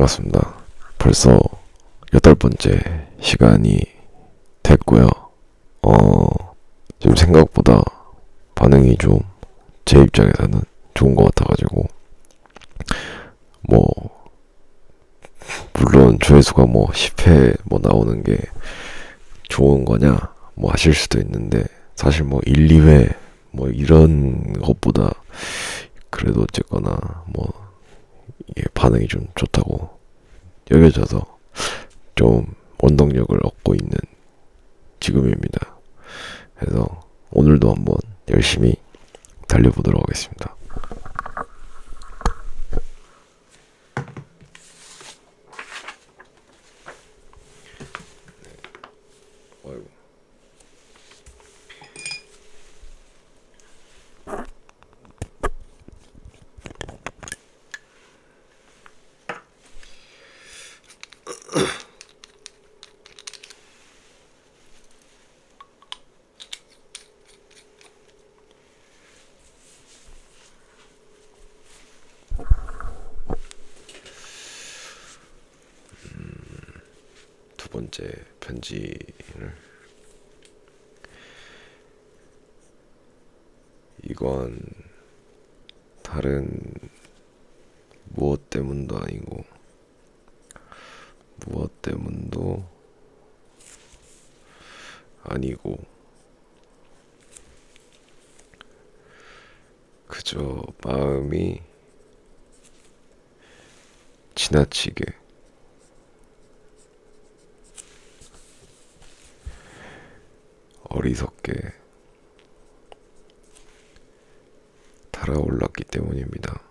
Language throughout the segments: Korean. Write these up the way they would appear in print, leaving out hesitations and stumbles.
반갑습니다. 벌써 8번째 시간이 됐고요. 지금 생각보다 반응이 좀 제 입장에서는 좋은 것 같아가지고, 뭐 물론 조회수가 뭐 10회 뭐 나오는 게 좋은 거냐 뭐 하실 수도 있는데, 사실 뭐 1, 2회 뭐 이런 것보다 그래도 어쨌거나 뭐 이게 반응이 좀 좋다고 여겨져서 좀 원동력을 얻고 있는 지금입니다. 그래서 오늘도 한번 열심히 달려보도록 하겠습니다. 아이고. 두 번째 편지를, 이건 다른 무엇 때문도 아니고 무엇 때문도 아니고 그저 마음이 지나치게 어리석게 달아올랐기 때문입니다.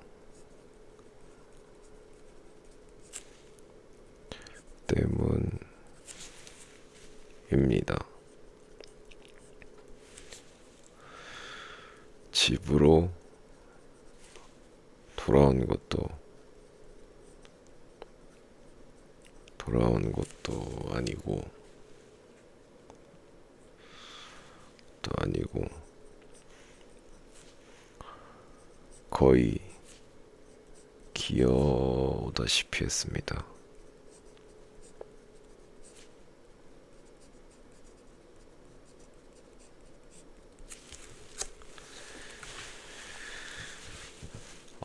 때문입니다. 집으로 돌아온 것도 아니고 거의 기어오다시피 했습니다.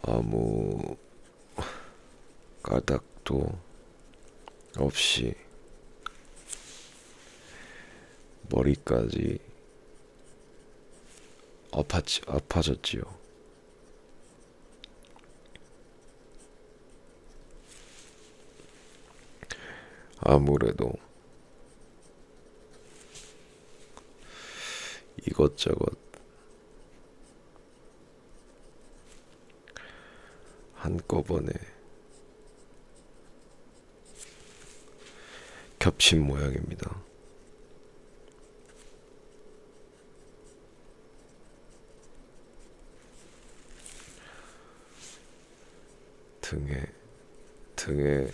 아무 까닭도 없이 머리까지 아파졌지요. 아무래도 이것저것 한꺼번에 겹친 모양입니다. 등에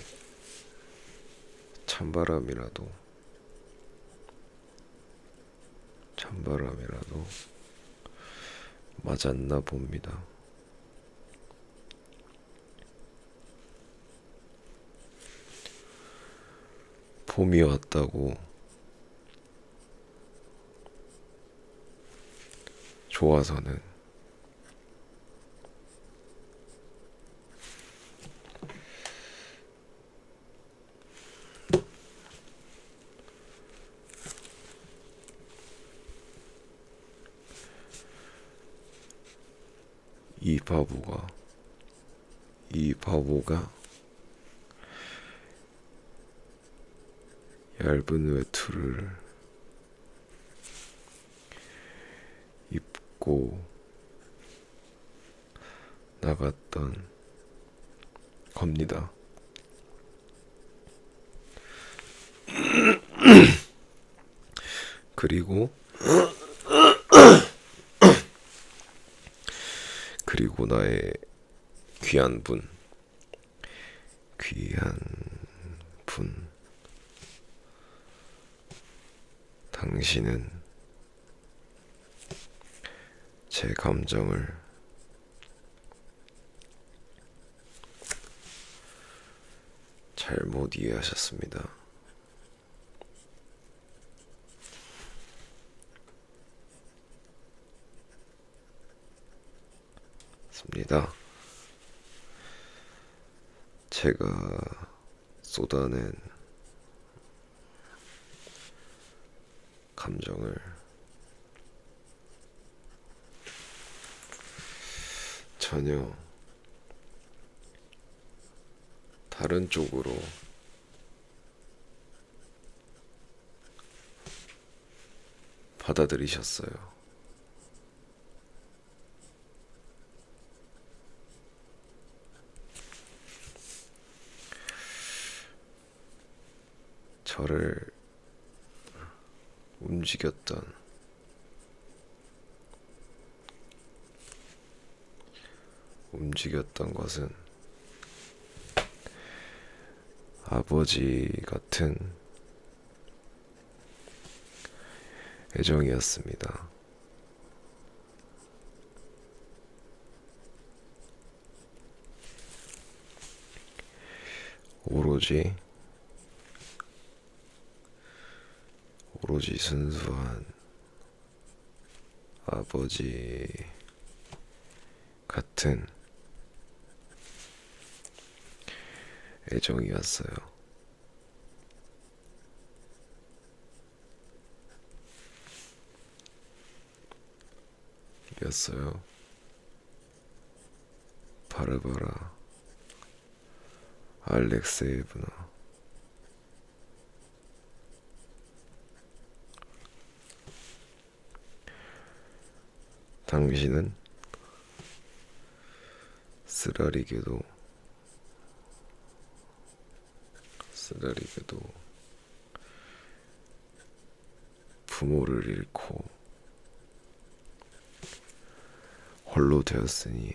찬바람이라도 맞았나 봅니다. 봄이 왔다고 좋아서는 이 바보가 얇은 외투를 입고 나갔던 겁니다. 그리고 나의 귀한 분, 당신은 제 감정을 잘못 이해하셨습니다. 습니다. 제가 쏟아낸 감정을 전혀 다른 쪽으로 받아들이셨어요. 저를 움직였던 것은 아버지 같은 애정이었습니다. 오로지 순수한 아버지 같은 애정이었어요. 바르바라 알렉세예브나. 당신은 쓰라리게도 부모를 잃고 홀로 되었으니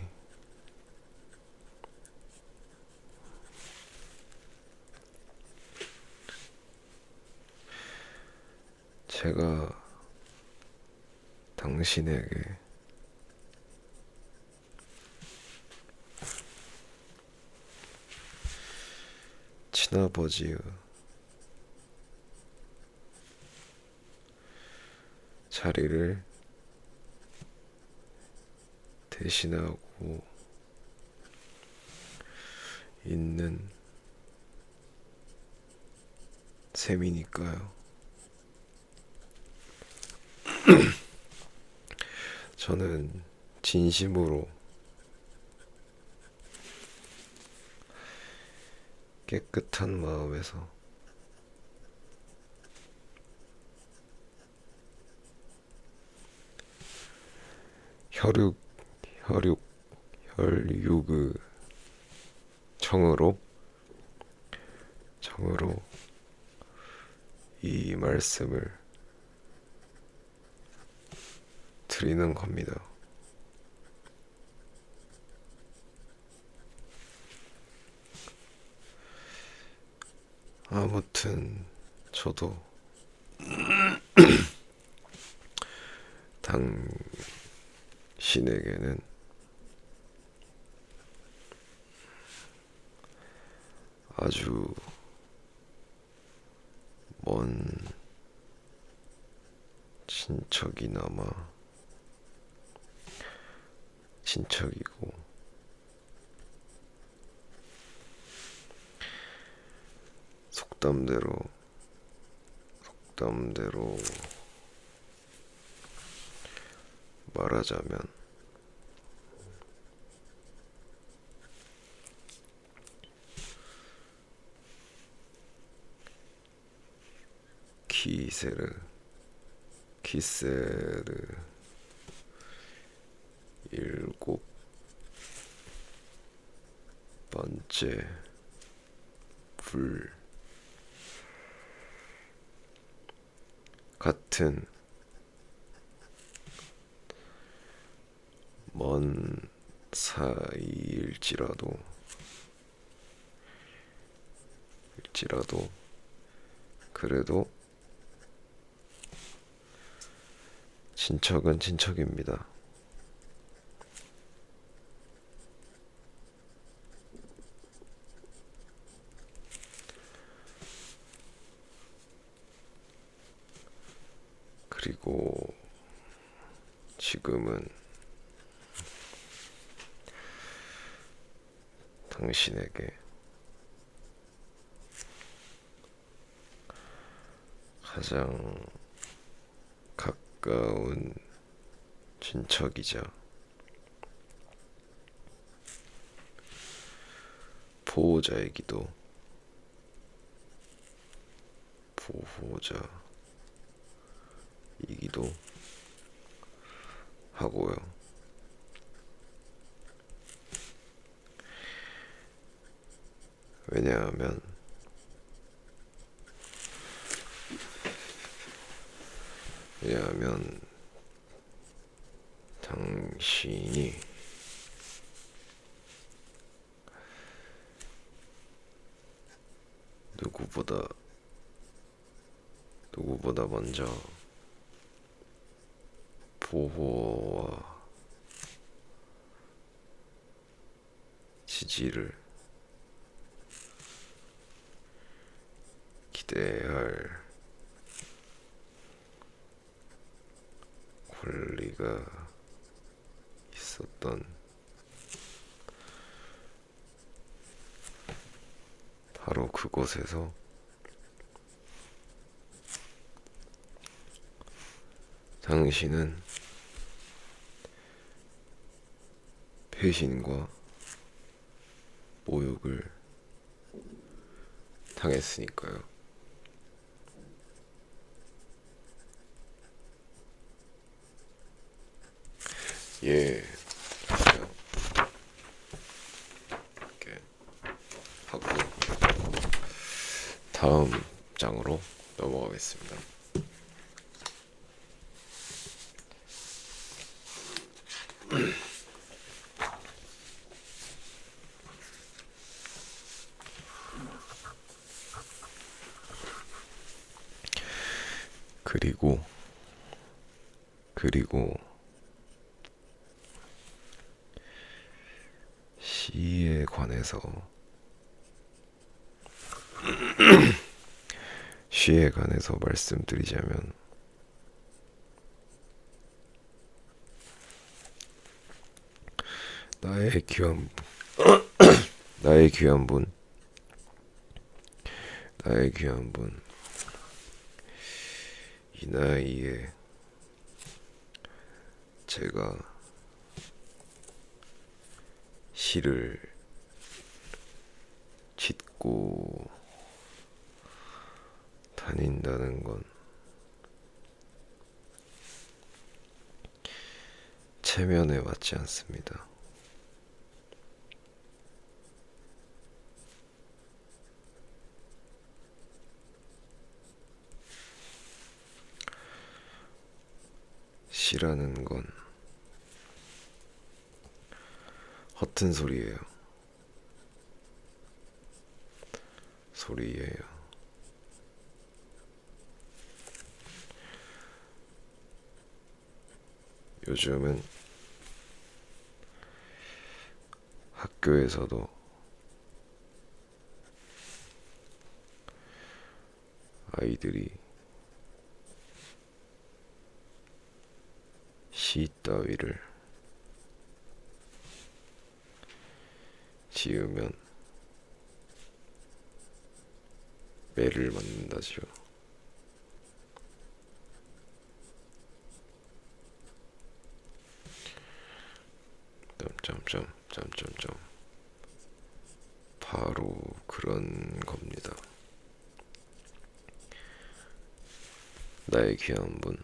제가 당신에게 친아버지의 자리를 대신하고 있는 셈이니까요. 저는 진심으로 깨끗한 마음에서 혈육의 정으로 이 말씀을 드리는 겁니다. 아무튼 저도 당신에게는 아주 먼 친척이고 속담대로 말하자면 기세르 일곱 번째 불 같은 먼 사이일지라도 그래도 친척은 친척입니다. 그리고 지금은 당신에게 가장 가까운 친척이자 보호자이기도 하고요. 왜냐하면 당신이 누구보다 먼저 보호와 지지를 기대해야 할 권리가 있었던 바로 그곳에서 당신은 배신과 모욕을 당했으니까요. 예, 이렇게 하고 다음 장으로 넘어가겠습니다. 그리고 시에 관해서 말씀드리자면 나의 귀한 분 이 나이에 제가 시를 짓고 다닌다는 건 체면에 맞지 않습니다. 시라는 건 허튼 소리예요. 요즘은 학교에서도 아이들이 시 따위를 지으면 매를 맞는다지요. 점점점 바로 그런 겁니다. 나의 귀한 분,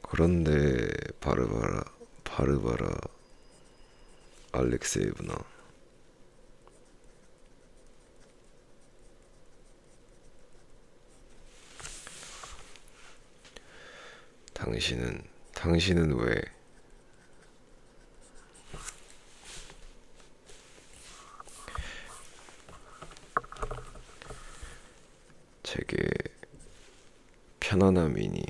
그런데 바르바라 알렉세예브나, 당신은 왜 되게 편안함이니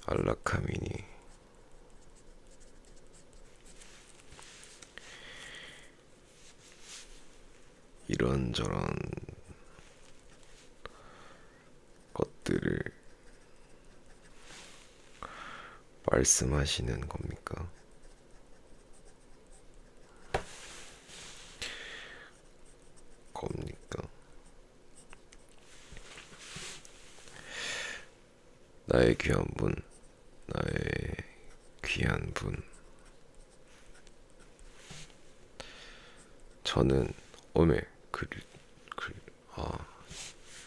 안락함이니 이런저런 것들을 말씀하시는 겁니까? 나의 귀한 분, 나의 귀한 분. 저는 오메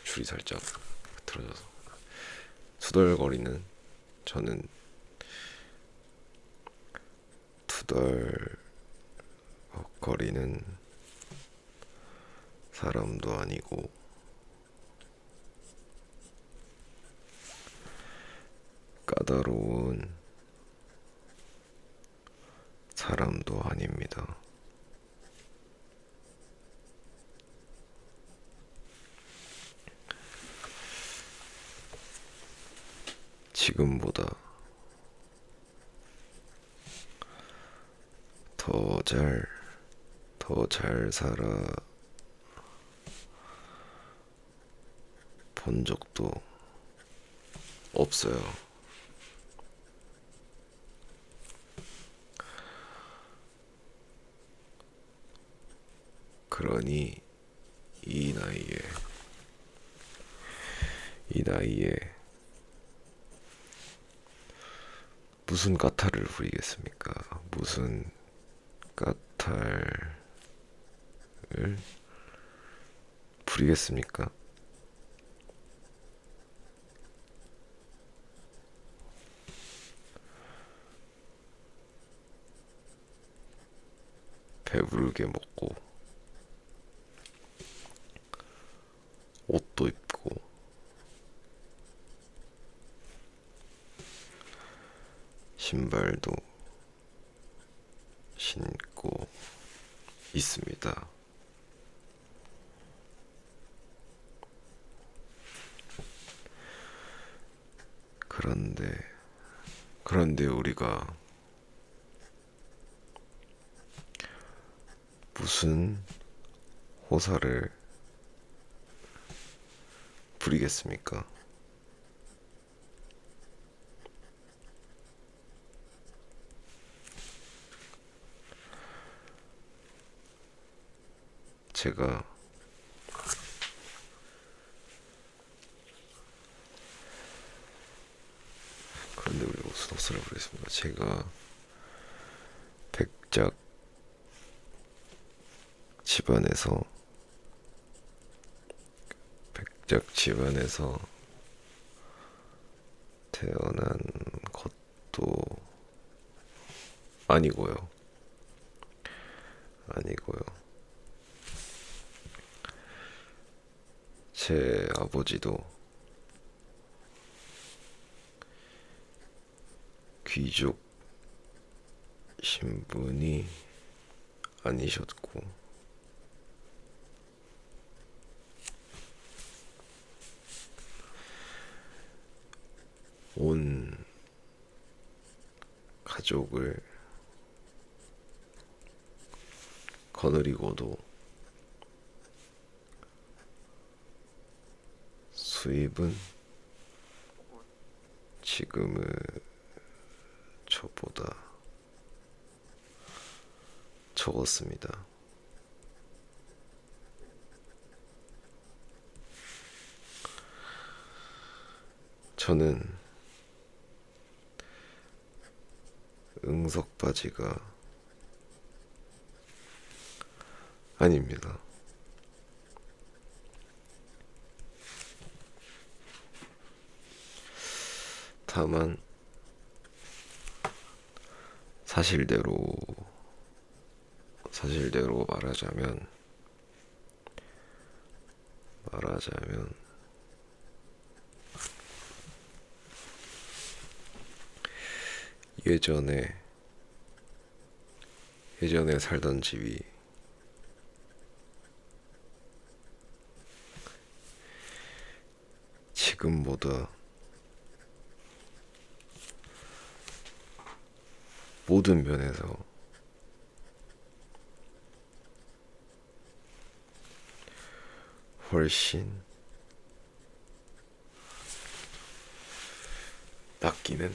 줄이 살짝 틀어져서 투덜거리는 저는 투덜거리는 사람도 아니고 까다로운 사람도 아닙니다. 지금보다 더 잘 살아 본 적도 없어요. 그러니 이 나이에 무슨 까탈을 부리겠습니까? 무슨 까탈을 부리겠습니까? 배부르게 먹고 옷도 입고 신발도 신고 있습니다. 그런데 우리가 무슨 호사를 부리겠습니까? 제가 그런데 우리 무슨 호사를 부리겠습니까? 제가 백작 집안에서 태어난 것도 아니고요. 제 아버지도 귀족 신분이 아니셨고 온 가족을 거느리고도 수입은 지금의 저보다 적었습니다. 저는 응석바지가 아닙니다. 다만 사실대로 말하자면 예전에 살던 집이 지금보다 모든 면에서 훨씬 낫기는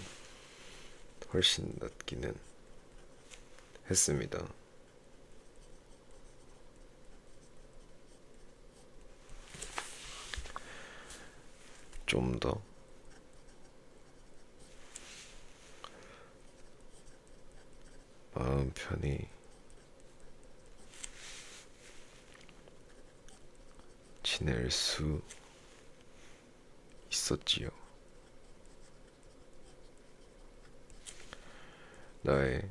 했습니다. 좀 더 마음 편히 지낼 수 있었지요. 나의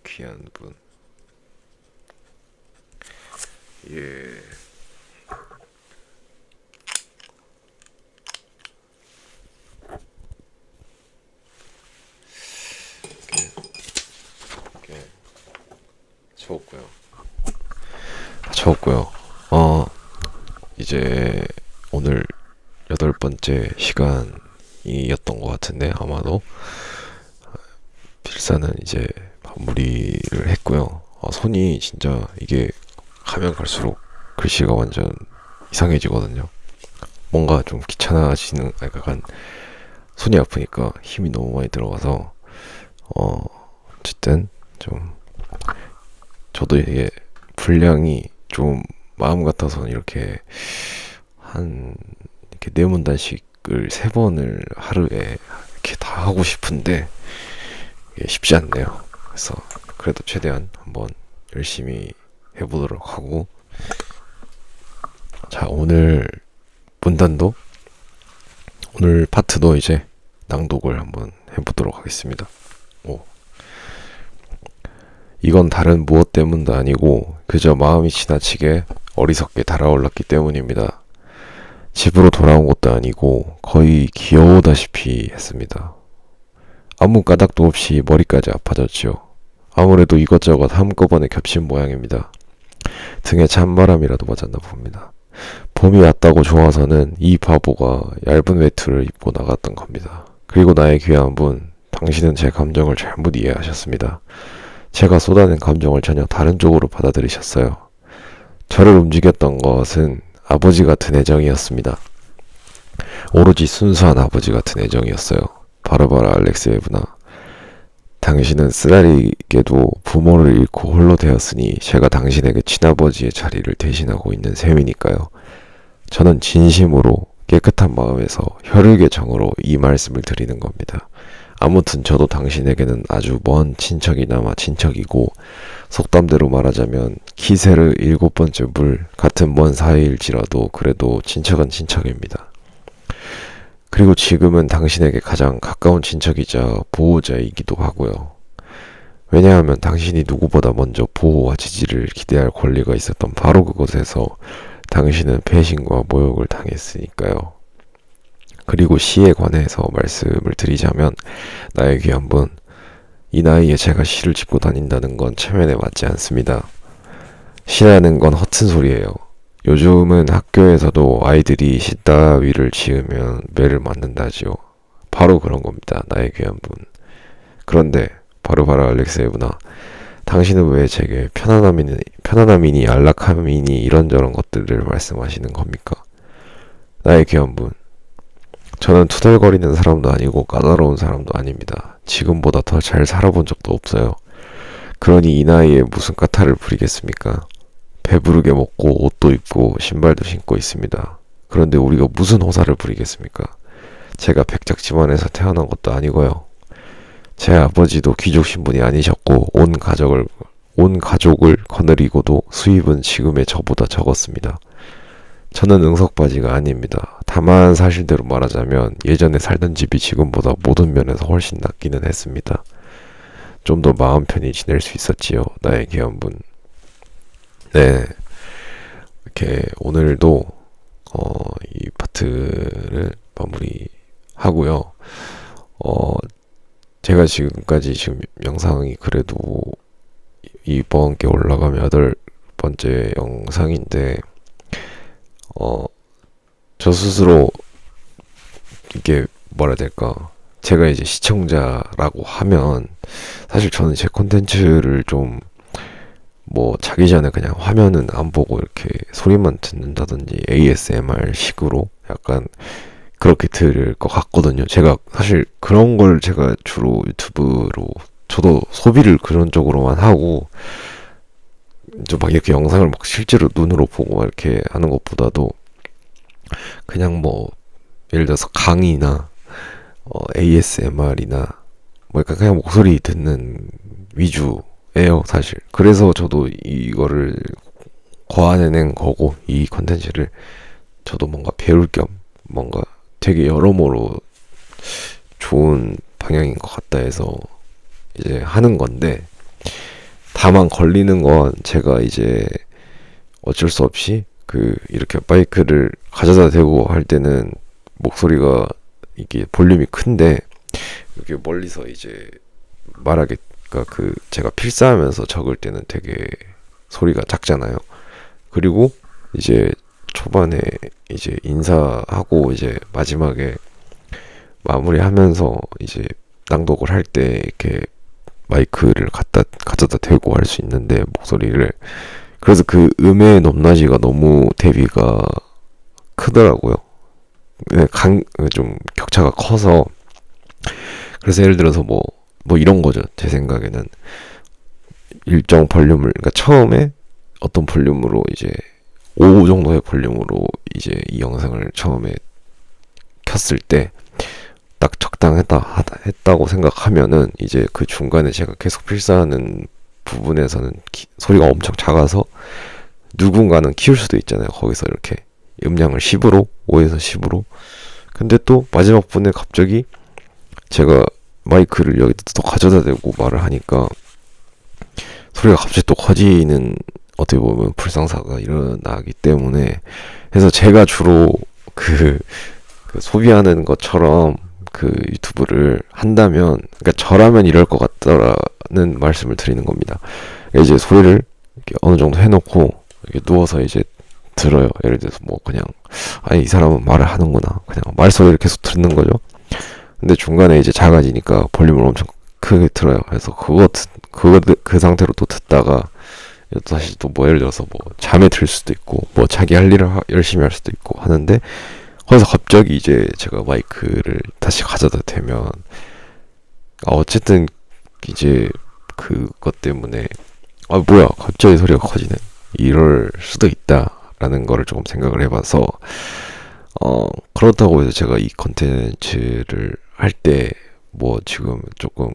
귀한 분. 예. 적었고요. 이제 오늘 8번째 시간이었던 것 같은데 아마도 필사는 이제 마무리를 했고요. 손이 진짜 이게 가면 갈수록 글씨가 완전 이상해지거든요. 뭔가 좀 귀찮아지는, 약간 손이 아프니까 힘이 너무 많이 들어가서 어쨌든 좀 저도 이게 분량이 좀 마음 같아서는 이렇게 이렇게 4문단씩을 3번을 하루에 이렇게 다 하고 싶은데 이게 쉽지 않네요. 그래서 그래도 최대한 한번 열심히 해보도록 하고, 자, 오늘 문단도 오늘 파트도 이제 낭독을 한번 해보도록 하겠습니다. 이건 다른 무엇 때문도 아니고 그저 마음이 지나치게 어리석게 달아올랐기 때문입니다. 집으로 돌아온 것도 아니고 거의 귀여우다시피 했습니다. 아무 까닭도 없이 머리까지 아파졌지요. 아무래도 이것저것 한꺼번에 겹친 모양입니다. 등에 찬바람이라도 맞았나 봅니다. 봄이 왔다고 좋아서는 이 바보가 얇은 외투를 입고 나갔던 겁니다. 그리고 나의 귀한 분, 당신은 제 감정을 잘못 이해하셨습니다. 제가 쏟아낸 감정을 전혀 다른 쪽으로 받아들이셨어요. 저를 움직였던 것은 아버지 같은 애정이었습니다. 오로지 순수한 아버지 같은 애정이었어요. 바르바라 알렉세예브나, 당신은 쓰라리게도 부모를 잃고 홀로 되었으니 제가 당신에게 친아버지의 자리를 대신하고 있는 셈이니까요. 저는 진심으로 깨끗한 마음에서 혈육의 정으로 이 말씀을 드리는 겁니다. 아무튼 저도 당신에게는 아주 먼 친척이나마 친척이고, 속담대로 말하자면 키세르 7번째 물 같은 먼 사이일지라도 그래도 친척은 친척입니다. 그리고 지금은 당신에게 가장 가까운 친척이자 보호자이기도 하고요. 왜냐하면 당신이 누구보다 먼저 보호와 지지를 기대할 권리가 있었던 바로 그곳에서 당신은 배신과 모욕을 당했으니까요. 그리고 시에 관해서 말씀을 드리자면, 나의 귀한 분, 이 나이에 제가 시를 짓고 다닌다는 건 체면에 맞지 않습니다. 시라는 건 허튼 소리예요. 요즘은 학교에서도 아이들이 시 따위를 지으면 매를 맞는다지요. 바로 그런 겁니다. 나의 귀한 분. 그런데 바르바라 알렉세예브나, 당신은 왜 제게 편안함이니 안락함이니 이런저런 것들을 말씀하시는 겁니까? 나의 귀한 분, 저는 투덜거리는 사람도 아니고 까다로운 사람도 아닙니다. 지금보다 더 잘 살아본 적도 없어요. 그러니 이 나이에 무슨 까탈을 부리겠습니까? 배부르게 먹고 옷도 입고 신발도 신고 있습니다. 그런데 우리가 무슨 호사를 부리겠습니까? 제가 백작 집안에서 태어난 것도 아니고요. 제 아버지도 귀족 신분이 아니셨고 온 가족을 거느리고도 수입은 지금의 저보다 적었습니다. 저는 응석바지가 아닙니다. 다만 사실대로 말하자면 예전에 살던 집이 지금보다 모든 면에서 훨씬 낫기는 했습니다. 좀 더 마음 편히 지낼 수 있었지요. 나의 귀한 분. 네, 이렇게 오늘도 이 파트를 마무리하고요. 제가 지금까지 영상이 그래도 이번 게 올라가면 8번째 영상인데 저 스스로 이게 뭐라 해야 될까? 제가 이제 시청자라고 하면 사실 저는 제 콘텐츠를 좀 뭐 자기 전에 그냥 화면은 안 보고 이렇게 소리만 듣는다든지 ASMR 식으로 약간 그렇게 들을 것 같거든요. 제가 사실 그런 걸 제가 주로 유튜브로 저도 소비를 그런 쪽으로만 하고 좀 막 이렇게 영상을 막 실제로 눈으로 보고 막 이렇게 하는 것보다도 그냥 뭐 예를 들어서 강의나 ASMR이나 뭐 약간 그냥 목소리 듣는 위주예요, 사실. 그래서 저도 이거를 고안해낸 거고 이 컨텐츠를 저도 뭔가 배울 겸 뭔가 되게 여러모로 좋은 방향인 것 같다 해서 이제 하는 건데, 다만 걸리는 건 제가 이제 어쩔 수 없이 그 이렇게 마이크를 가져다 대고 할 때는 목소리가 이게 볼륨이 큰데 이렇게 멀리서 이제 말하기가 그 제가 필사하면서 적을 때는 되게 소리가 작잖아요. 그리고 이제 초반에 이제 인사하고 이제 마지막에 마무리하면서 이제 낭독을 할 때 이렇게 마이크를 가져다 대고 할 수 있는데 목소리를, 그래서 그 음의 높낮이가 너무 대비가 크더라고요. 네, 좀 격차가 커서. 그래서 예를 들어서 뭐 이런 거죠. 제 생각에는 일정 볼륨을, 그러니까 처음에 어떤 볼륨으로 이제 5 정도의 볼륨으로 이제 이 영상을 처음에 켰을 때 딱 했다고 생각하면은 이제 그 중간에 제가 계속 필사하는 부분에서는 소리가 엄청 작아서 누군가는 키울 수도 있잖아요. 거기서 이렇게 음량을 10으로 5에서 10으로. 근데 또 마지막 분에 갑자기 제가 마이크를 여기 또 가져다 대고 말을 하니까 소리가 갑자기 또 커지는, 어떻게 보면 불상사가 일어나기 때문에, 그래서 제가 주로 그 소비하는 것처럼 그 유튜브를 한다면, 그러니까 저라면 이럴 것 같다라는 말씀을 드리는 겁니다. 이제 소리를 이렇게 어느 정도 해놓고 이렇게 누워서 이제 들어요. 예를 들어서 뭐 그냥 아니 이 사람은 말을 하는구나, 그냥 말소리를 계속 듣는 거죠. 근데 중간에 이제 작아지니까 볼륨을 엄청 크게 틀어요. 그래서 그 상태로 또 듣다가 다시 또 뭐 예를 들어서 뭐 잠에 들 수도 있고 뭐 자기 할 일을 열심히 할 수도 있고 하는데, 거기서 갑자기 이제 제가 마이크를 다시 가져다 대면 어쨌든 이제 그것 때문에 뭐야 갑자기 소리가 커지는, 이럴 수도 있다라는 거를 조금 생각을 해봐서 그렇다고 해서 제가 이 컨텐츠를 할 때 뭐 지금 조금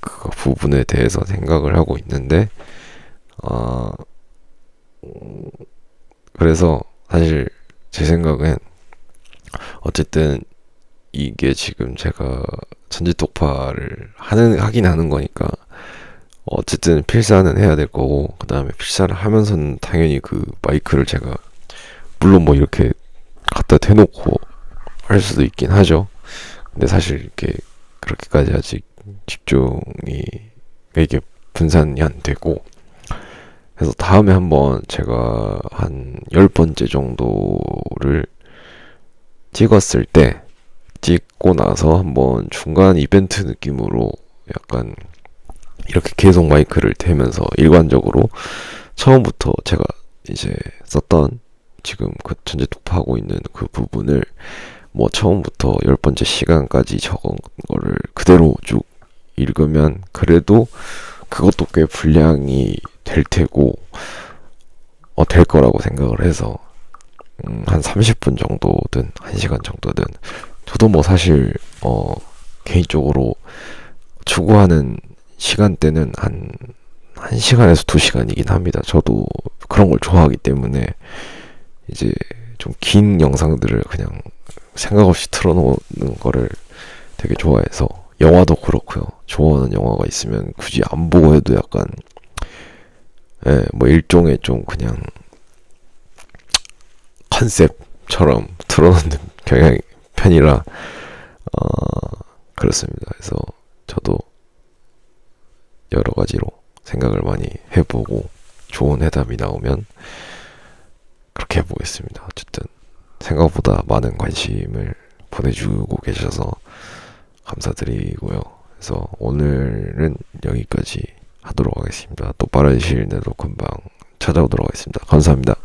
그 부분에 대해서 생각을 하고 있는데, 그래서 사실 제 생각은 어쨌든 이게 지금 제가 전지독파를 하긴 하는 거니까 어쨌든 필사는 해야 될 거고, 그 다음에 필사를 하면서는 당연히 그 마이크를 제가 물론 뭐 이렇게 갖다 대놓고 할 수도 있긴 하죠. 근데 사실 이렇게 그렇게까지 아직 집중이 이게 분산이 안 되고, 그래서 다음에 한번 제가 한 10번째 정도를 찍었을 때, 찍고 나서 한번 중간 이벤트 느낌으로 약간 이렇게 계속 마이크를 대면서 일관적으로 처음부터 제가 이제 썼던 지금 그 전제 독파하고 있는 그 부분을 뭐 처음부터 10번째 시간까지 적은 거를 그대로 쭉 읽으면 그래도 그것도 꽤 분량이 될 테고 될 거라고 생각을 해서 한 30분 정도든 1시간 정도든, 저도 뭐 사실 개인적으로 추구하는 시간대는 한 1시간에서 2시간이긴 합니다. 저도 그런 걸 좋아하기 때문에 이제 좀 긴 영상들을 그냥 생각 없이 틀어놓는 거를 되게 좋아해서, 영화도 그렇고요. 좋아하는 영화가 있으면 굳이 안 보고 해도 약간 뭐 일종의 좀 그냥 컨셉처럼 틀어놓는 편이라 그렇습니다. 그래서 저도 여러 가지로 생각을 많이 해보고 좋은 해답이 나오면 그렇게 해보겠습니다. 어쨌든 생각보다 많은 관심을 보내주고 계셔서 감사드리고요. 그래서 오늘은 여기까지 하도록 하겠습니다. 또 빠른 시일 내로 금방 찾아오도록 하겠습니다. 감사합니다.